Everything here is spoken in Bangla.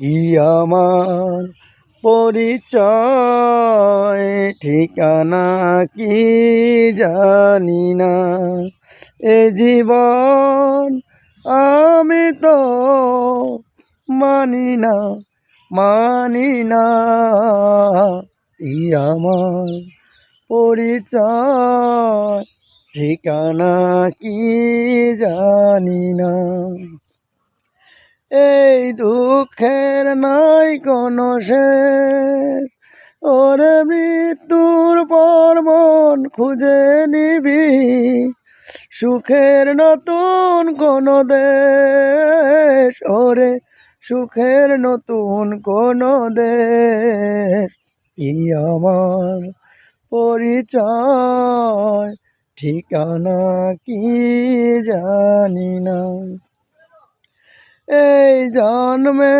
কি আমার পরিচয় ঠিকানা কি জানি না, এ জীবন আমি তো মানি না, মানি না। কি আমার পরিচয় ঠিকানা কি জানি না, এই দুঃখের নাই কোনো শেষ, ওরে মৃত্যুর পর মন খুঁজে নিবি সুখের নতুন কোনো দেশ, ওরে সুখের নতুন কোনো দেশ। কি আমার পরিচয় ঠিকানা কি জানি না, এই জন্মে